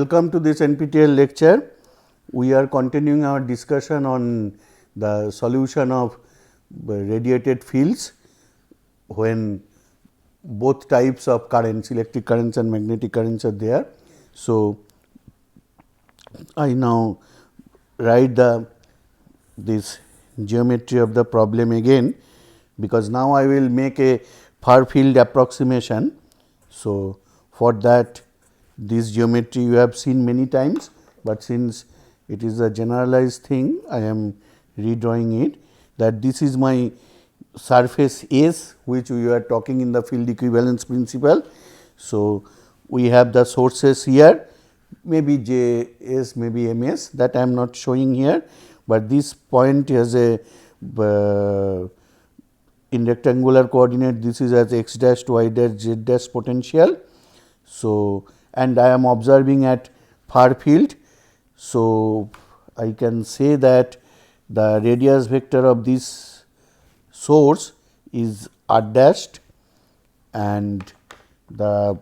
Welcome to this NPTEL lecture. We are continuing our discussion on the solution of radiated fields when both types of currents, electric currents and magnetic currents are there. So, I now write this geometry of the problem again, because now I will make a Farfield approximation. So, for that this geometry you have seen many times, but since it is a generalized thing, I am redrawing it, that this is my surface S, which we are talking in the field equivalence principle. So, we have the sources here, maybe J S, maybe M S, that I am not showing here, but this point has a in rectangular coordinate, this is as x dash, y dash, z dash potential. So, and I am observing at far field. So, I can say that the radius vector of this source is r dashed, and the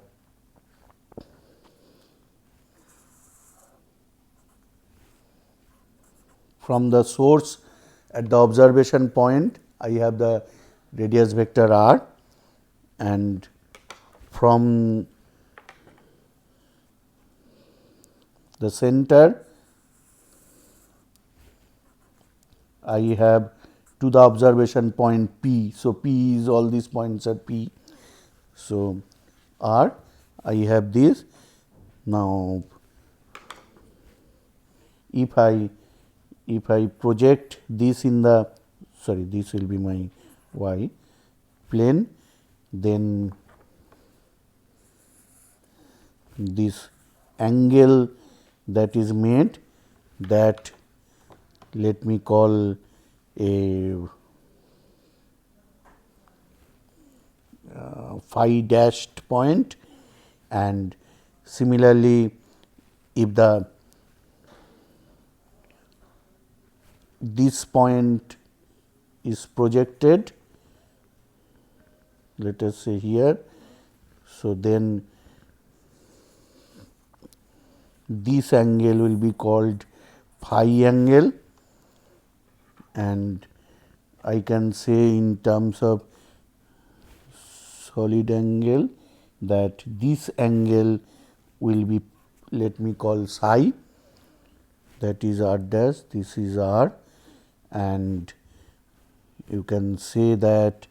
from the source at the observation point I have the radius vector r, and from the center I have to the observation point P. So, P is all these points are P. So, R I have this. Now, if I project this in the this will be my y plane, then this angle that is made, that let me call a phi dashed point, and similarly if this point is projected, let us say here. So, then this angle will be called phi angle, and I can say in terms of solid angle that this angle will be, let me call psi, that is r dash, this is r, and you can say that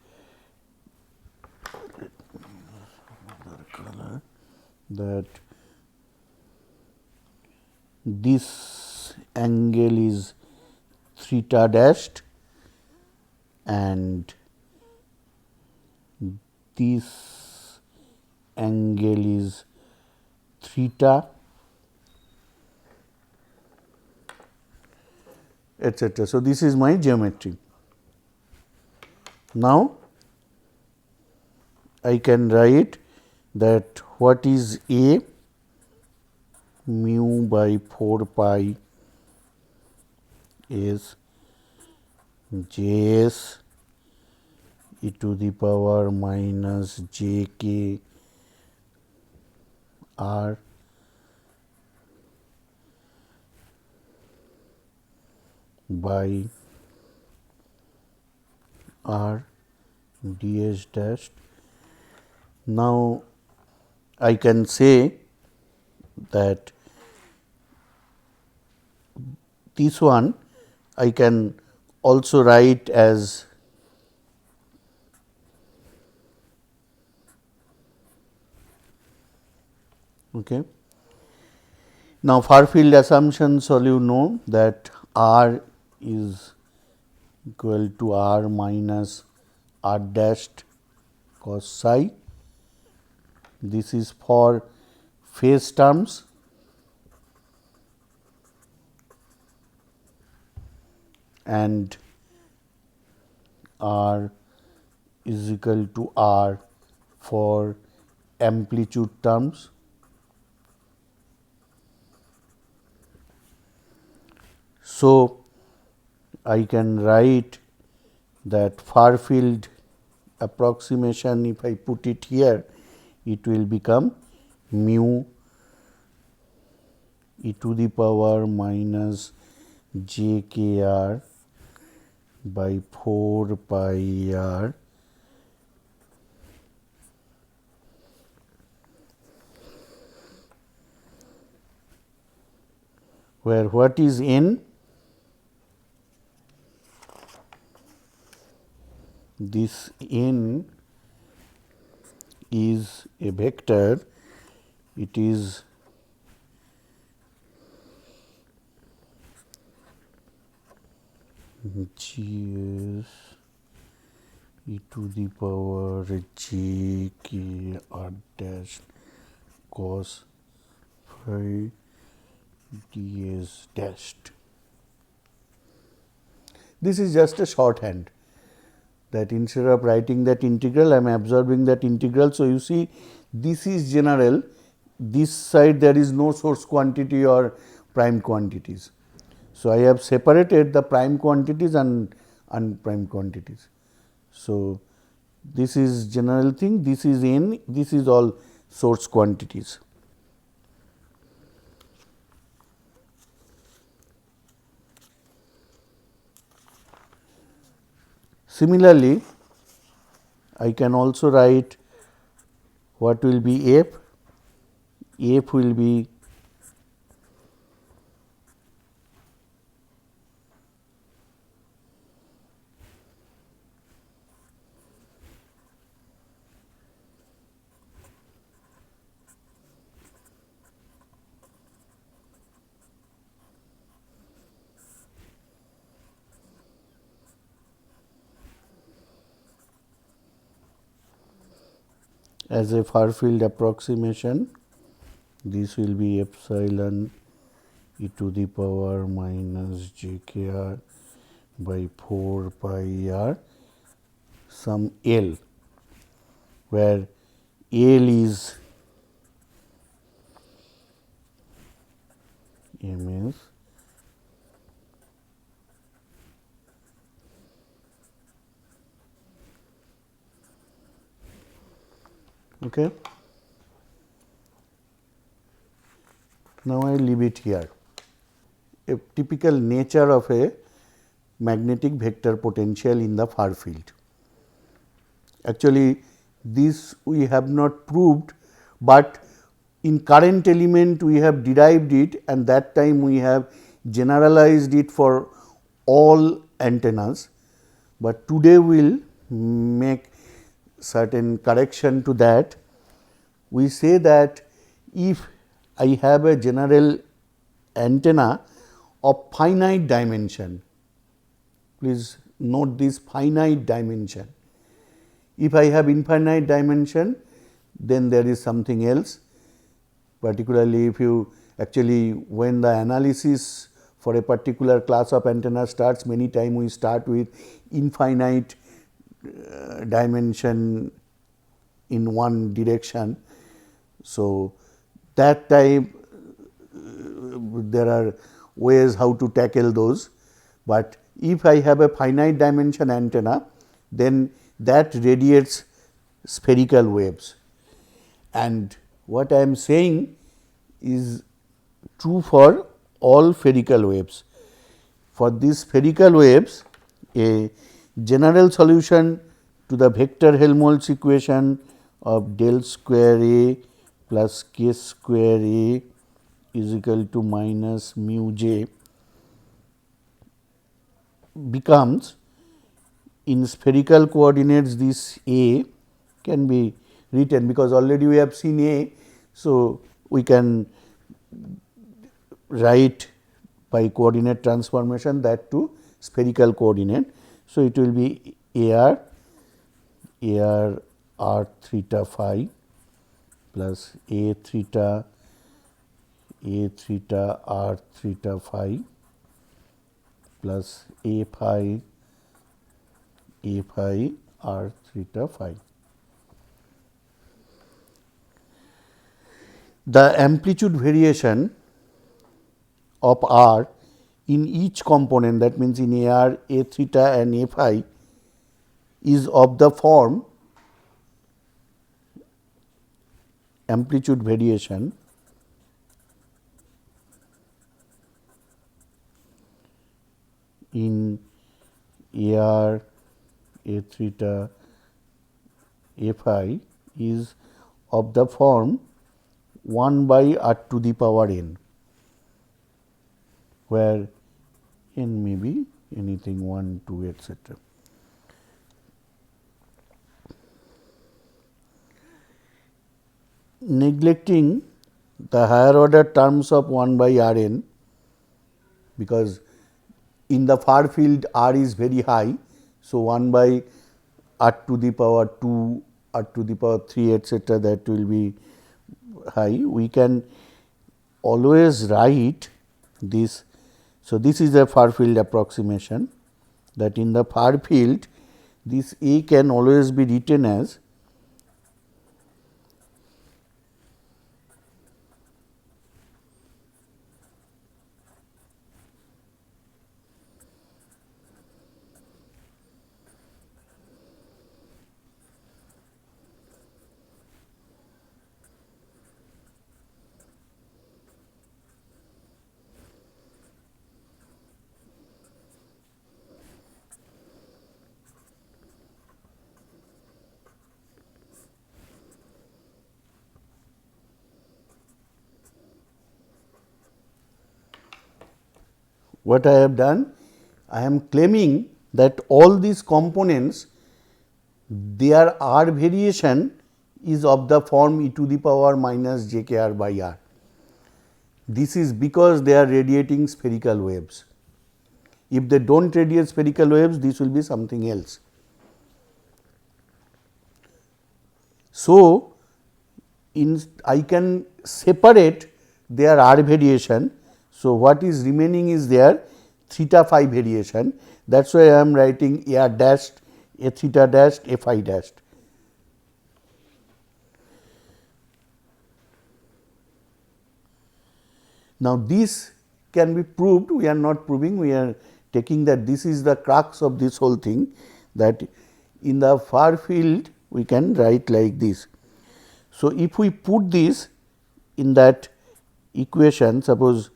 this angle is theta dashed, and this angle is theta, etc. So, this is my geometry. Now, I can write that what is A, mu by 4 pi is j s e to the power minus j k r by r d s dash. Now, I can say that this one I can also write as okay. Now, Farfield assumption, so you know that r is equal to r minus r dashed cos psi. This is for phase terms, and r is equal to r for amplitude terms. So, I can write that Farfield approximation, if I put it here, it will become mu e to the power minus j k r by 4 pi r where what is n? This n is a vector, it is g s e to the power j k r dash cos phi ds dashed. This is just a shorthand, that instead of writing that integral, I am absorbing that integral. So, you see this is general, this side there is no source quantity or prime quantities. So, I have separated the prime quantities and unprime quantities. So, this is general thing, this is n, this is all source quantities. Similarly, I can also write what will be f. F will be as a Farfield approximation, this will be epsilon e to the power minus j k r by 4 pi r some L, where L is ms okay. Now, I leave it here. A typical nature of a magnetic vector potential in the far field. Actually, this we have not proved, but in current element we have derived it, and that time we have generalized it for all antennas, but today we will make certain correction to that. We say that if I have a general antenna of finite dimension, please note this finite dimension. If I have infinite dimension, then there is something else, particularly if you actually when the analysis for a particular class of antenna starts, many times we start with infinite dimension in one direction. So, that time there are ways how to tackle those, but if I have a finite dimension antenna, then that radiates spherical waves, and what I am saying is true for all spherical waves. For these spherical waves, a general solution to the vector Helmholtz equation of del square A plus k square A is equal to minus mu j becomes, in spherical coordinates this A can be written, because already we have seen A. So, we can write by coordinate transformation that to spherical coordinate. So, it will be AR r theta phi plus A theta r theta phi plus A phi r theta phi. The amplitude variation of r in each component, that means in AR, A theta and A phi, is of the form amplitude variation in AR A theta Phi is of the form 1 by r to the power n, where n may be anything 1, 2, etc. Neglecting the higher order terms of 1 by r n, because in the far field r is very high. So, 1 by r to the power 2, r to the power 3, etc., that will be high. We can always write this. So, this is a far field approximation, that in the far field this A can always be written as what I have done. I am claiming that all these components, their r variation is of the form e to the power minus j k r by r. This is because they are radiating spherical waves. If they do not radiate spherical waves, this will be something else. So, I can separate their r variation. So, what is remaining is their theta phi variation. That is why I am writing A r dashed, A theta dashed, A phi dashed. Now, this can be proved. We are not proving, we are taking that this is the crux of this whole thing, that in the far field we can write like this. So, if we put this in that equation, suppose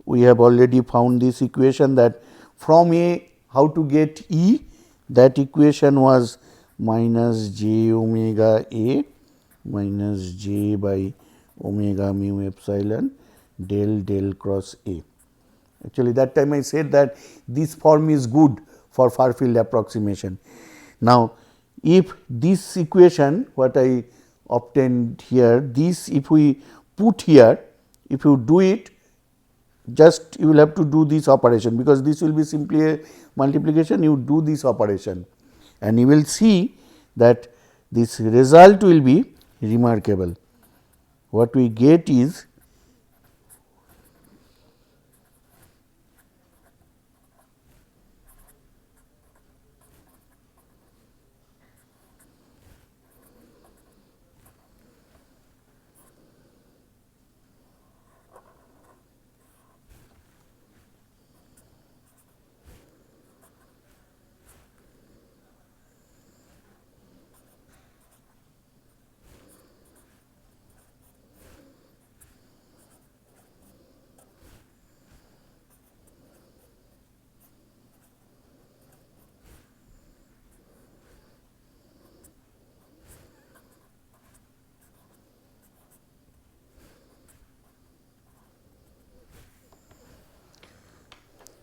we have already found this equation, that from A how to get E, that equation was minus j omega A minus j by omega mu epsilon del del cross A. Actually, that time I said that this form is good for far field approximation. Now, if this equation what I obtained here, this if we put here, if you do it, just you will have to do this operation, because this will be simply a multiplication. You do this operation and you will see that this result will be remarkable. What we get is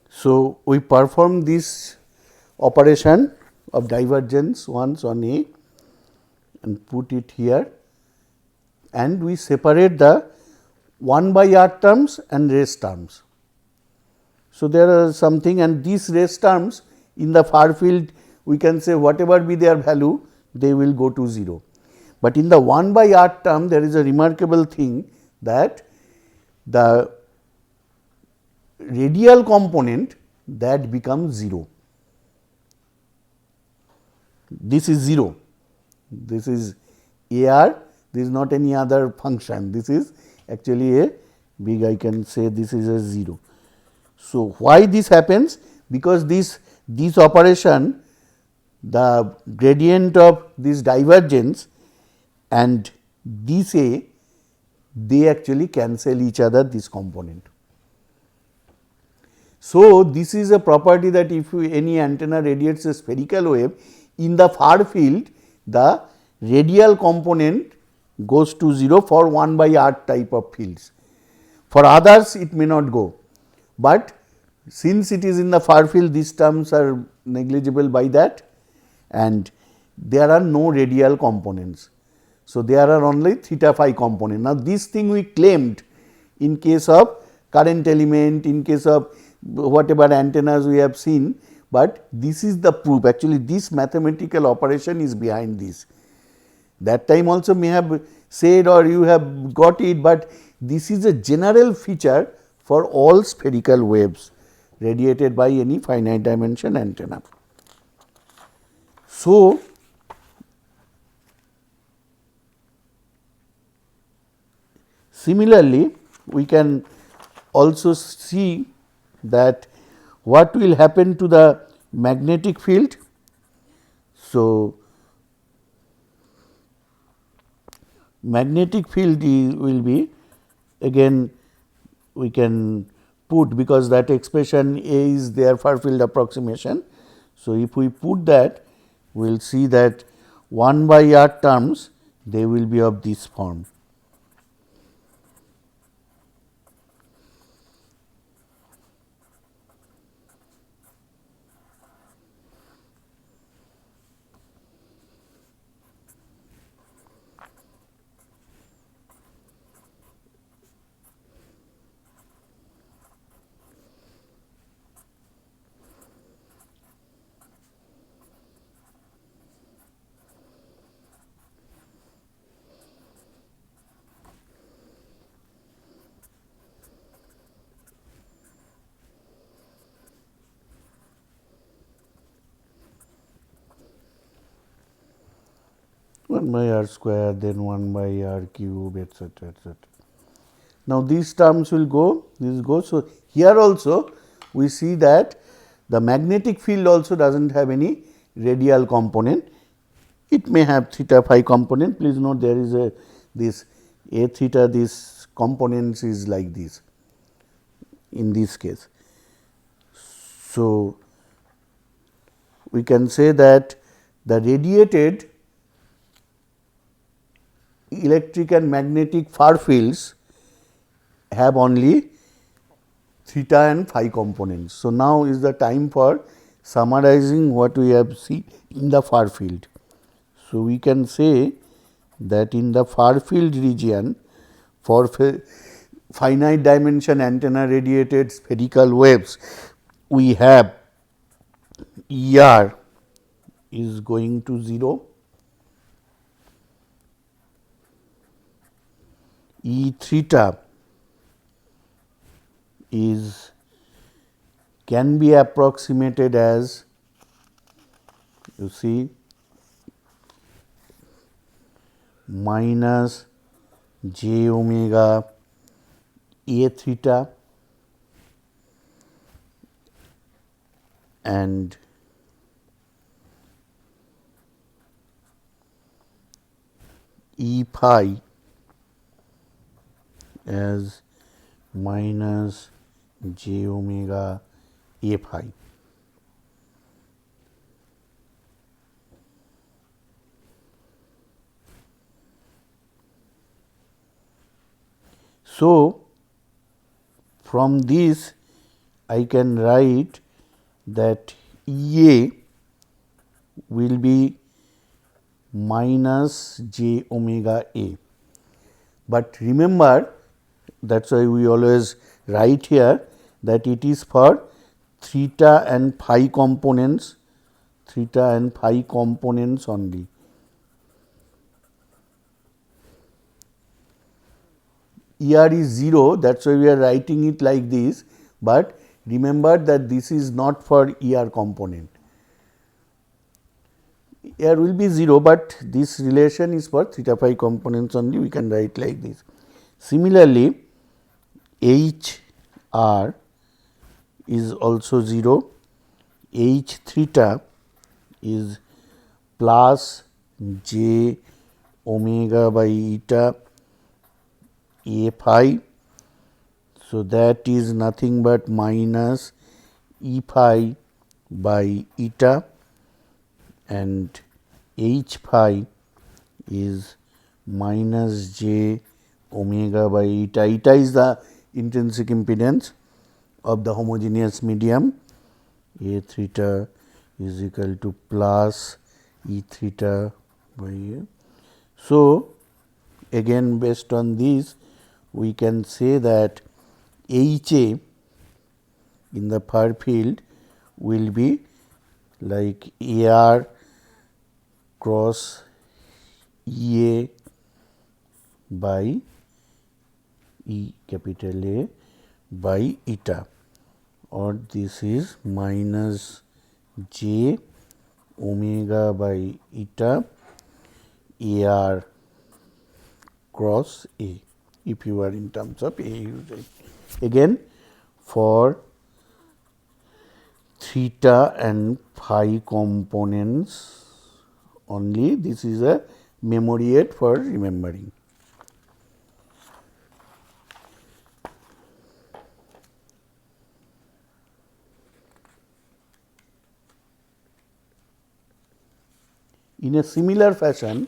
so, we perform this operation of divergence once on A and put it here, and we separate the 1 by r terms and rest terms. So, there are something, and these rest terms in the far field we can say whatever be their value, they will go to 0. But in the 1 by r term there is a remarkable thing, that the radial component that becomes 0. This is 0, this is A r, this is not any other function, this is actually a big, I can say this is a 0. So, why this happens? Because this operation, the gradient of this divergence and this A, they actually cancel each other, this component. So, this is a property that if any antenna radiates a spherical wave, in the far field the radial component goes to 0 for 1 by r type of fields. For others it may not go, but since it is in the far field, these terms are negligible by that, and there are no radial components. So, there are only theta phi component. Now, this thing we claimed in case of current element, in case of whatever antennas we have seen, but this is the proof. Actually, this mathematical operation is behind this. That time also may have said or you have got it, but this is a general feature for all spherical waves radiated by any finite dimension antenna. So, similarly, we can also see that what will happen to the magnetic field. So, magnetic field will be, again we can put, because that expression A is there for field approximation. So, if we put that, we will see that 1 by r terms they will be of this form. One by r square, then 1 by r cube, etc., etc. Now, these terms will go, this goes. So, here also we see that the magnetic field also does not have any radial component. It may have theta phi component. Please note there is a this a theta, this components is like this in this case. So, we can say that the radiated electric and magnetic far fields have only theta and phi components. So, now is the time for summarizing what we have seen in the far field. So, we can say that in the far field region for finite dimension antenna radiated spherical waves, we have ER is going to 0, E theta is can be approximated as, you see, minus j omega a theta, and E phi as minus j omega a phi. So, from this I can write that E A will be minus j omega a. But remember, that is why we always write here that it is for theta and phi components, only. ER is 0, that is why we are writing it like this, but remember that this is not for ER component. ER will be 0, but this relation is for theta phi components only, we can write like this. Similarly, H r is also 0, H theta is plus j omega by eta a phi. So, that is nothing but minus E phi by eta, and H phi is minus j omega by eta. Eta is the intrinsic impedance of the homogeneous medium. A theta is equal to plus E theta by A. So, again based on this we can say that H A in the far field will be like A r cross E A by E capital A by eta, or this is minus j omega by eta A r cross A, if you are in terms of A usage. Again for theta and phi components only, this is a memory aid for remembering. In a similar fashion,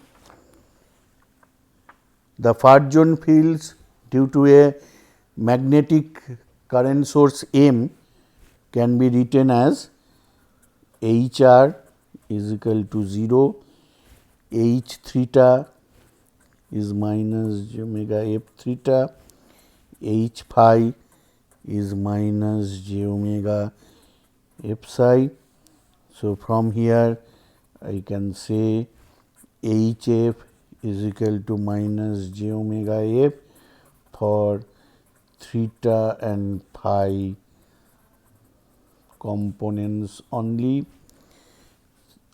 the far zone fields due to a magnetic current source M can be written as H r is equal to 0, H theta is minus j omega f theta, H phi is minus j omega f psi. So, from here I can say H f is equal to minus j omega f for theta and phi components only.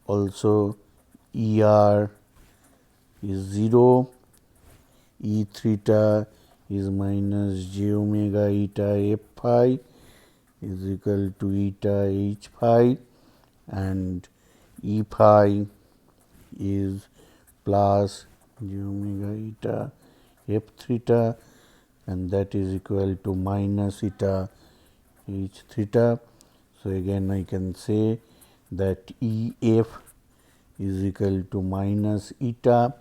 Also E r is 0, E theta is minus j omega eta f phi is equal to eta h phi, and E phi is plus j omega eta f theta, and that is equal to minus eta h theta. So, again I can say that E f is equal to minus eta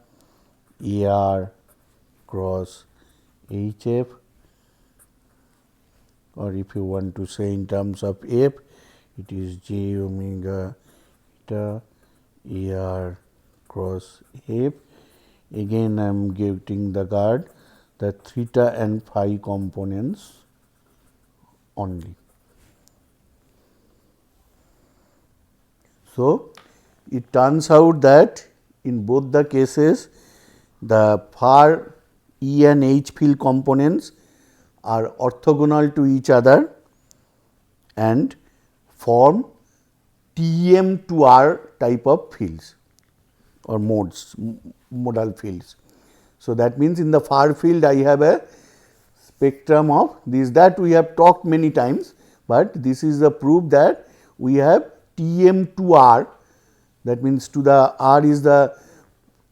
A r cross H f, or if you want to say in terms of f, it is j omega eta A r cross f. Again I am getting the guard that theta and phi components only. So, it turns out that in both the cases the far E and H field components are orthogonal to each other and form T m to R type of fields or modes, modal fields. So, that means in the far field I have a spectrum of this, that we have talked many times, but this is the proof that we have T m to R, that means to the R is the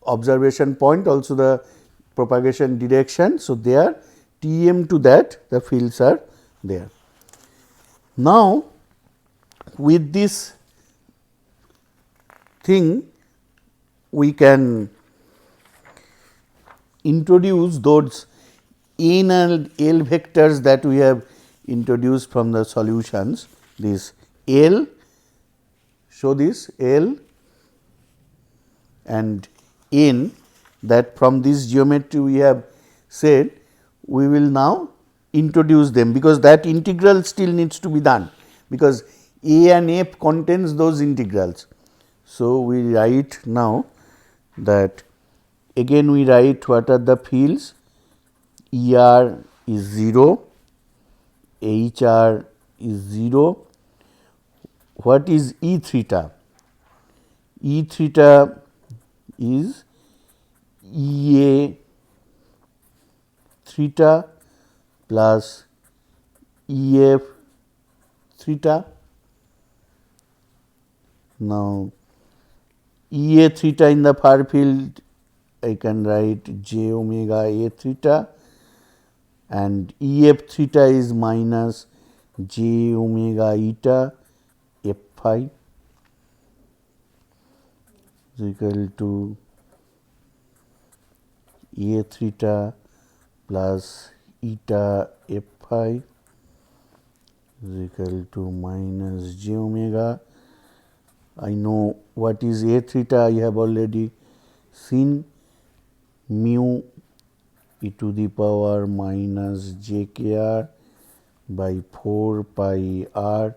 observation point, also the propagation direction. So, there T m to that the fields are there. Now, with this thing we can introduce those n and L vectors that we have introduced from the solutions. This L, show this L and n, that from this geometry we have said we will now introduce them, because that integral still needs to be done, because A and F contains those integrals. So, we write now that again we write what are the fields. E r is 0, H r is 0. What is E theta? E theta is E a theta plus E f theta. Now, E a theta in the far field I can write j omega a theta, and E f theta is minus j omega eta phi is equal to A theta plus eta f phi is equal to minus j omega. I know what is A theta, I have already seen, mu e to the power minus j k r by 4 pi r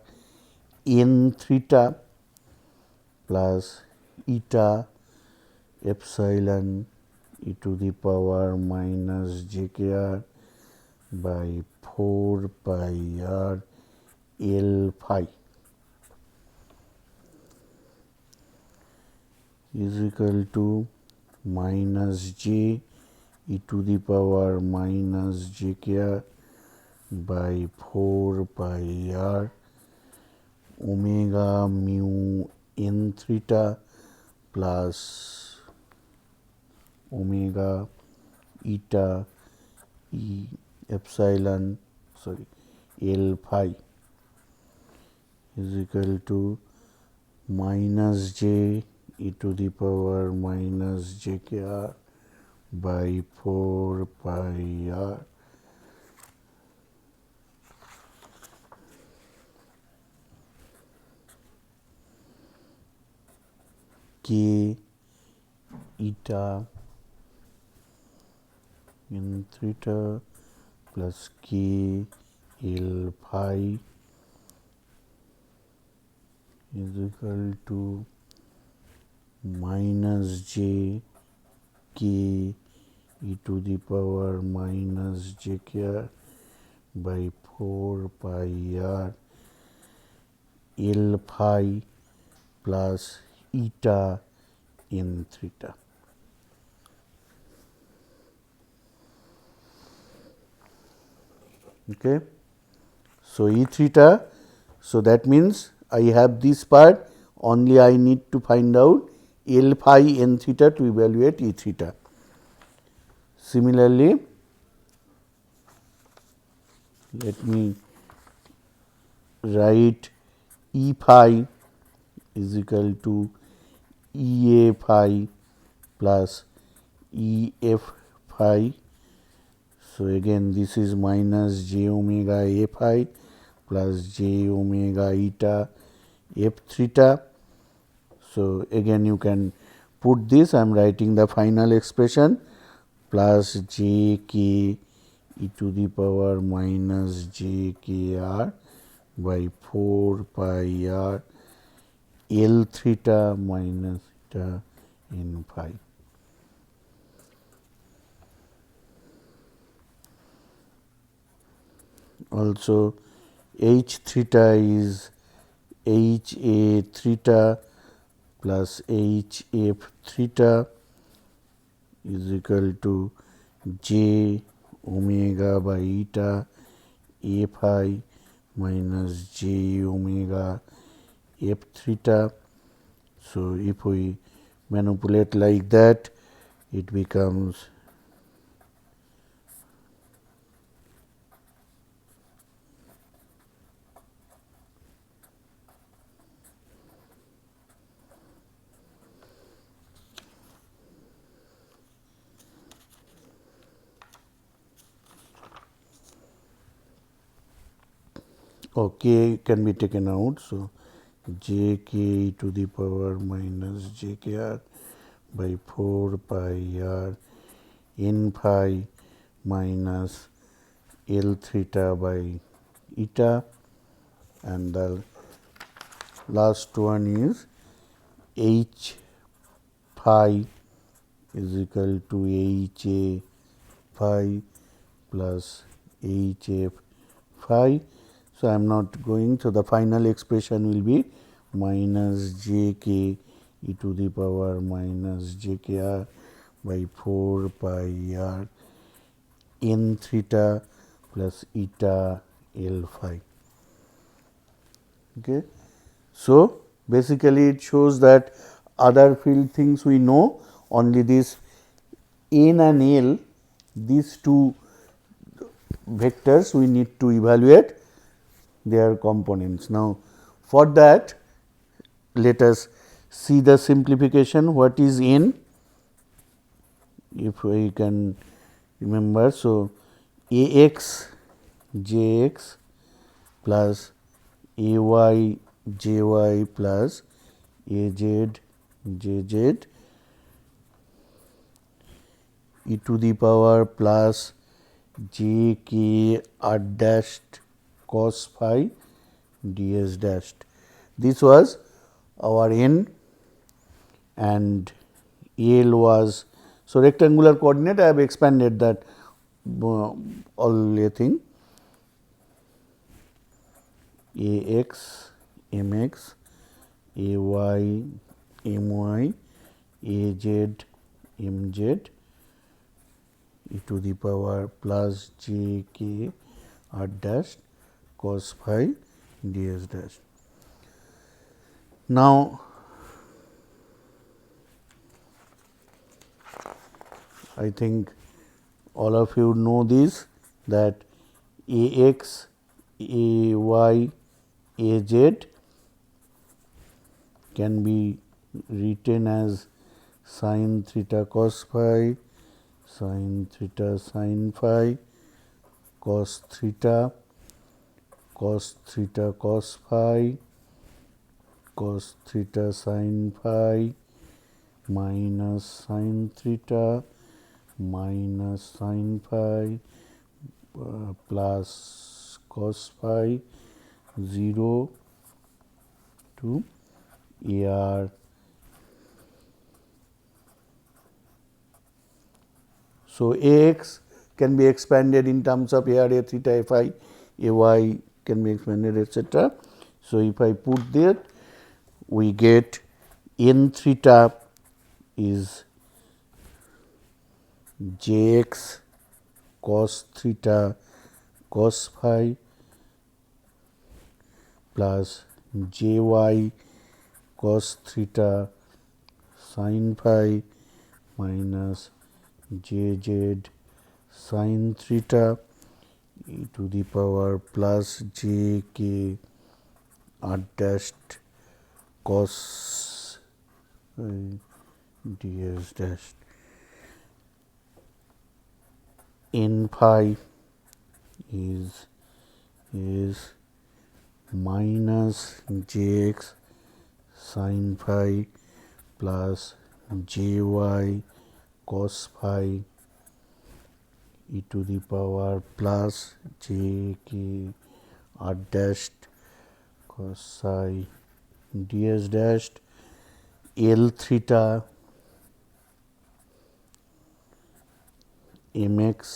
n theta plus eta epsilon e to the power minus j k r by 4 pi r L phi is equal to minus j e to the power minus j k r by 4 pi r omega mu n theta plus omega eta e epsilon L phi is equal to minus j e to the power minus j k r by 4 pi r k eta n theta plus k L phi is equal to minus j k e to the power minus j k r by 4 pi r L phi plus eta n theta. Okay. So, E theta, so that means I have this part, only I need to find out L phi n theta to evaluate E theta. Similarly, let me write E phi is equal to E a phi plus E f phi. So, again this is minus j omega a phi plus j omega eta f theta. So, again you can put this, I am writing the final expression plus j k e to the power minus j k r by 4 pi r L theta minus theta n phi. Also h theta is h a theta plus h f theta is equal to j omega by eta a phi minus j omega f theta. So, if we manipulate like that, it becomes k can be taken out. So, j k to the power minus j k r by 4 pi r n phi minus L theta by eta, and the last one is h phi is equal to h a phi plus h f phi. So, I am not going. So, the final expression will be minus j k e to the power minus j k r by 4 pi r n theta plus eta L phi. Okay. So, basically it shows that other field things we know, only this n and L, these two vectors we need to evaluate their components. Now, for that let us see the simplification. What is n? If we can remember, so ax jx plus ay jy plus az jz e to the power plus j k r dashed cos phi ds dashed. This was our n, and L was, so rectangular coordinate I have expanded that all a thing, ax mx ay my az mz e to the power plus j k r dash cos phi ds dash. Now, I think all of you know this, that ax ay az can be written as sin theta cos phi, sin theta sin phi, cos theta cos phi, cos theta sin phi, minus sin theta minus sin phi plus cos phi 0 to ar. So, ax can be expanded in terms of ar, a theta, a phi, ay can be expanded, etc. So, if I put that, we get n theta is jx cos theta cos phi plus jy cos theta sin phi minus jz sin theta e to the power plus j k r dashed cos ds dash. N phi is minus jx sin phi plus jy cos phi e to the power plus j k r dashed cos psi ds dashed. L theta mx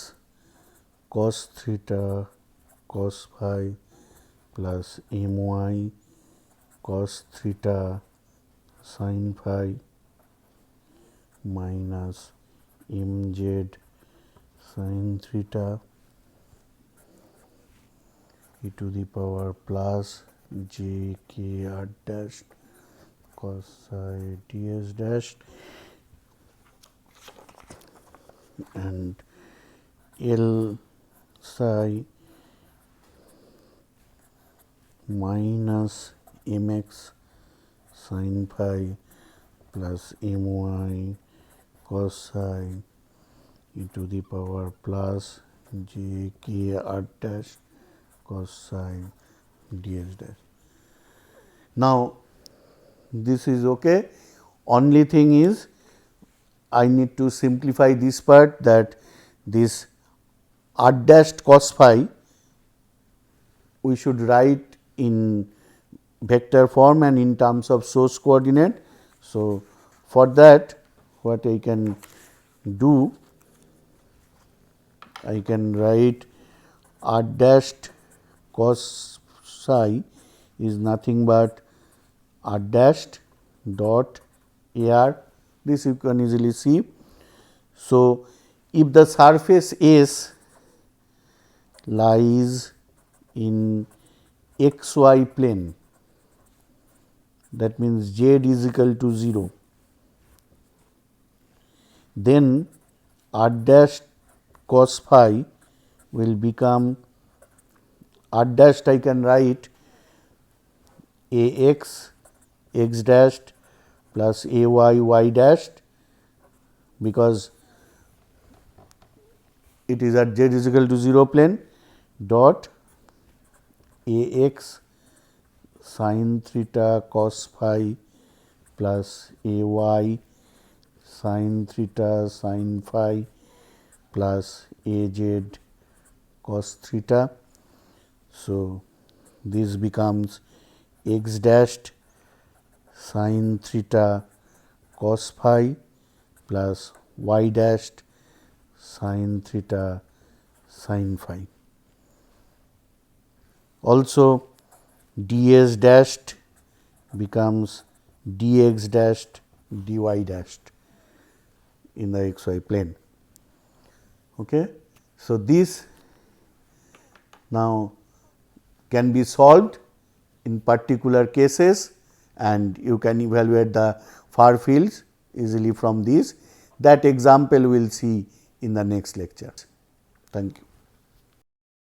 cos theta cos phi plus my cos theta sin phi minus mz sin theta e to the power plus j k r dash cos psi ds dash, and L psi minus mx sin phi plus my cos psi e to the power plus j k r dash cos psi ds dash. Now, this is okay. Only thing is, I need to simplify this part, that this r dashed cos phi we should write in vector form and in terms of source coordinate. So, for that what I can do, I can write r dashed cos psi is nothing but r dashed dot ar, this you can easily see. So, if the surface S lies in xy plane, that means z is equal to 0, then r dash cos phi will become r dash, I can write ax x dashed plus a y dashed, because it is at z is equal to 0 plane, dot a x sin theta cos phi plus a y sin theta sin phi plus a z cos theta. So, this becomes x dashed sin theta cos phi plus y dashed sin theta sin phi. Also, ds dashed becomes dx dashed dy dashed in the xy plane. Okay. So, this now can be solved in particular cases, and you can evaluate the far fields easily from these. That example we will see in the next lecture. Thank you.